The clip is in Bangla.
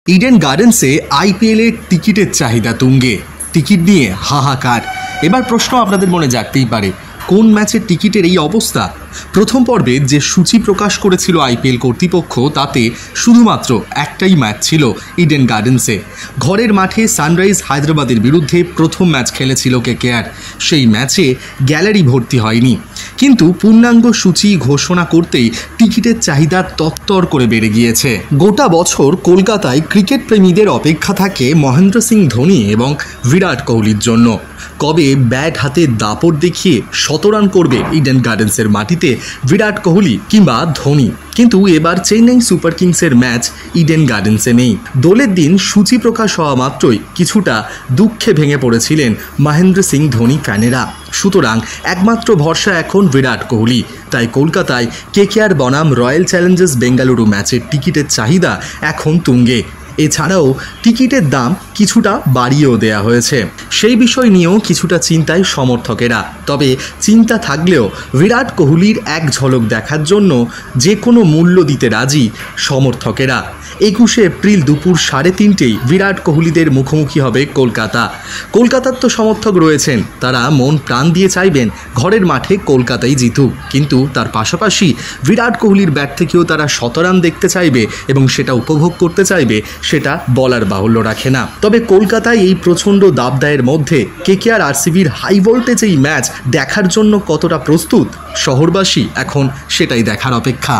ইডেন গার্ডেন্সে আইপিএলের টিকিটের চাহিদা তুঙ্গে। টিকিট নিয়ে হাহাকার। এবার প্রশ্ন আপনাদের মনে জাগতেই পারে, কোন ম্যাচের টিকিটের এই অবস্থা? প্রথম পর্বে যে সূচি প্রকাশ করেছিল আইপিএল কর্তৃপক্ষ, তাতে শুধুমাত্র একটাই ম্যাচ ছিল ইডেন গার্ডেন্সে। ঘরের মাঠে সানরাইজ হায়দ্রাবাদের বিরুদ্ধে প্রথম ম্যাচ খেলেছিল কেকেআর। সেই ম্যাচে গ্যালারি ভর্তি হয়নি, কিন্তু পূর্ণাঙ্গ সূচি ঘোষণা করতেই টিকিটের চাহিদা তত্তর করে বেড়ে গিয়েছে। গোটা বছর কলকাতায় ক্রিকেট প্রেমীদের অপেক্ষা থাকে মহেন্দ্র সিং ধোনি এবং বিরাট কোহলির জন্য। কবে ব্যাট হাতে দাপট দেখিয়ে শতরান করবে ইডেন গার্ডেন্সের মাটিতে বিরাট কোহলি কিংবা ধোনি? কিন্তু এবার চেন্নাই সুপার কিংসের ম্যাচ ইডেন গার্ডেন্সে নেই। দোলের দিন সূচি প্রকাশ হওয়া মাত্রই কিছুটা দুঃখে ভেঙে পড়েছিলেন মহেন্দ্র সিং ধোনি ফ্যানেরা। সুতরাং একমাত্র ভরসা এখন বিরাট কোহলি। তাই কলকাতায় কেকেআর বনাম রয়্যাল চ্যালেঞ্জার্স বেঙ্গালুরু ম্যাচের টিকিটের চাহিদা এখন তুঙ্গে। এছাড়াও টিকিটের দাম কিছুটা বাড়িয়েও দেয়া হয়েছে। সেই বিষয় নিয়েও কিছুটা চিন্তায় সমর্থকেরা। তবে চিন্তা থাকলেও বিরাট কোহলির এক ঝলক দেখার জন্য যে কোনো মূল্য দিতে রাজি সমর্থকেরা। 21শে এপ্রিল দুপুর 3:30 বিরাট কোহলিদের মুখোমুখি হবে কলকাতা। কলকাতার তো সমর্থক রয়েছেন, তারা মন প্রাণ দিয়ে চাইবেন ঘরের মাঠে কলকাতাই জিতুক, কিন্তু তার পাশাপাশি বিরাট কোহলির ব্যাট থেকেও তারা শতরান দেখতে চাইবে এবং সেটা উপভোগ করতে চাইবে, সেটা বলার বাহুল্য রাখে না। তবে কলকাতায় এই প্রচণ্ড দাবদাহের মধ্যে কেকেআর আরসিবির হাই ভোল্টেজ এই ম্যাচ দেখার জন্য কতটা প্রস্তুত শহরবাসী, এখন সেটাই দেখার অপেক্ষা।